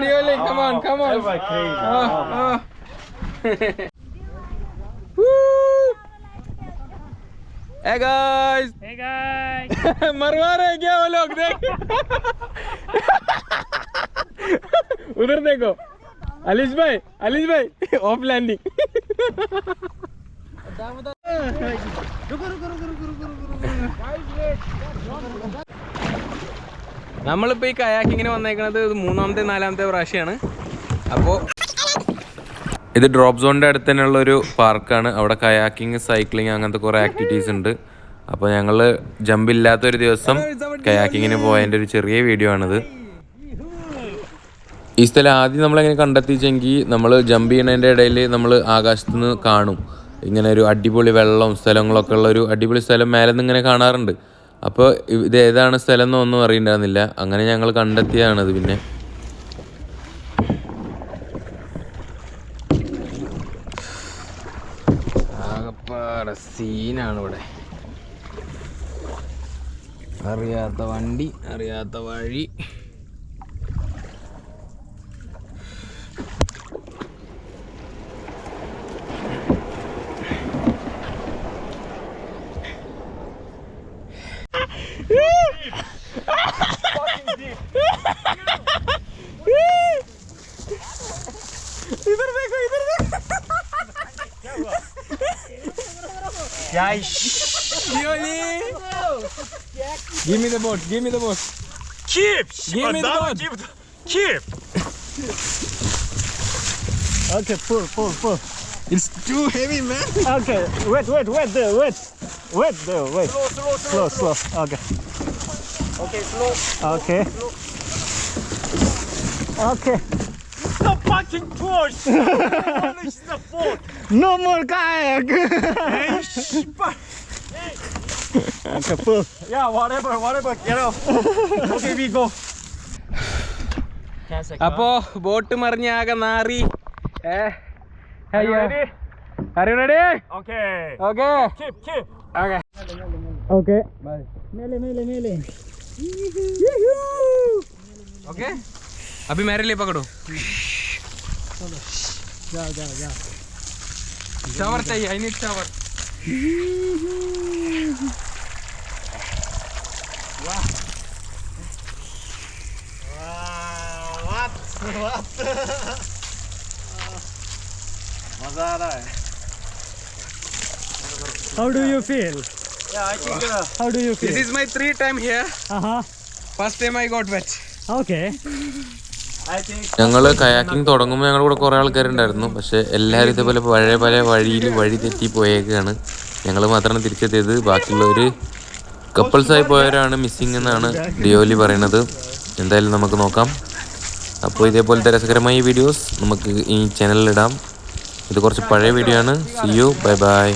Dioli, come on. Hey guys. मरवा रहे क्या वो लोग देख उधर देखो अलीश भाई ऑफ लैंडिंग നമ്മളിപ്പോ ഈ കയാക്കിങ്ങിന് വന്നേക്കുന്നത് ഇത് മൂന്നാമത്തെ നാലാമത്തെ പ്രാവശ്യമാണ്. അപ്പോൾ ഇത് ഡ്രോപ്പ് സോണിൻ്റെ അടുത്ത് തന്നെയുള്ള ഒരു പാർക്കാണ്. അവിടെ കയാക്കിങ്, സൈക്ലിങ് അങ്ങനത്തെ കുറേ ആക്ടിവിറ്റീസ് ഉണ്ട്. അപ്പോൾ ഞങ്ങൾ ജമ്പ് ഇല്ലാത്തൊരു ദിവസം കയാക്കിങ്ങിന് പോയതിൻ്റെ ഒരു ചെറിയ വീഡിയോ ആണിത്. ഈ സ്ഥലം ആദ്യം നമ്മളെങ്ങനെ കണ്ടെത്തിച്ചെങ്കിൽ നമ്മൾ ജമ്പ് ചെയ്യുന്നതിൻ്റെ ഇടയിൽ നമ്മൾ ആകാശത്ത് നിന്ന് കാണും ഇങ്ങനെ ഒരു അടിപൊളി വെള്ളവും സ്ഥലങ്ങളൊക്കെ ഉള്ള ഒരു അടിപൊളി സ്ഥലം മേലെ നിന്ന് ഇങ്ങനെ കാണാറുണ്ട്. അപ്പോൾ ഇത് ഏതാണ് സ്ഥലം എന്നൊന്നും അറിയണ്ടായിരുന്നില്ല. അങ്ങനെ ഞങ്ങൾ കണ്ടെത്തിയതാണിത്. പിന്നെ ആകപ്പാടെ സീനാണ് ഇവിടെ. അറിയാത്ത വണ്ടി, അറിയാത്ത വഴി. इधर देखो Dioli, give me the boat. Keep. Give me the boat. Keep. Okay, pull. It's too heavy, man. Okay, wait there, wait. Slow. Okay. Okay, slow. Okay. The fucking force. Polish the boat. No more kayak. Okay, pull. Yeah, whatever. Get off. Okay, we go. അപ്പോ boat മറിഞ്ഞ ആകെ നാറി. Are you ready? Are you ready? Okay. Keep. Okay. Bye. Mele. Okay. अभी मेरे लिए पकड़ो. जा. Shower चाहिए. I need shower. Wow. What? मजा आ रहा है. How do you feel? Yeah, I think. How do you feel? This is my 3rd time here. First time I got wet. Okay. ഞങ്ങൾ കയാക്കിങ് തുടങ്ങുമ്പോൾ ഞങ്ങളുടെ കൂടെ കുറേ ആൾക്കാരുണ്ടായിരുന്നു. പക്ഷേ എല്ലാവരും ഇതേപോലെ പല വഴി തെറ്റി പോയേക്കാണ്. ഞങ്ങൾ മാത്രമാണ് തിരിച്ചെത്തിയത്. ബാക്കിയുള്ളവർ കപ്പിൾസായി പോയവരാണ് മിസ്സിങ് എന്നാണ് ഡിയോലി പറയുന്നത്. എന്തായാലും നമുക്ക് നോക്കാം. അപ്പോൾ ഇതേപോലത്തെ രസകരമായ വീഡിയോസ് നമുക്ക് ഈ ചാനലിലിടാം. ഇത് കുറച്ച് പഴയ വീഡിയോ ആണ്. See you. Bye.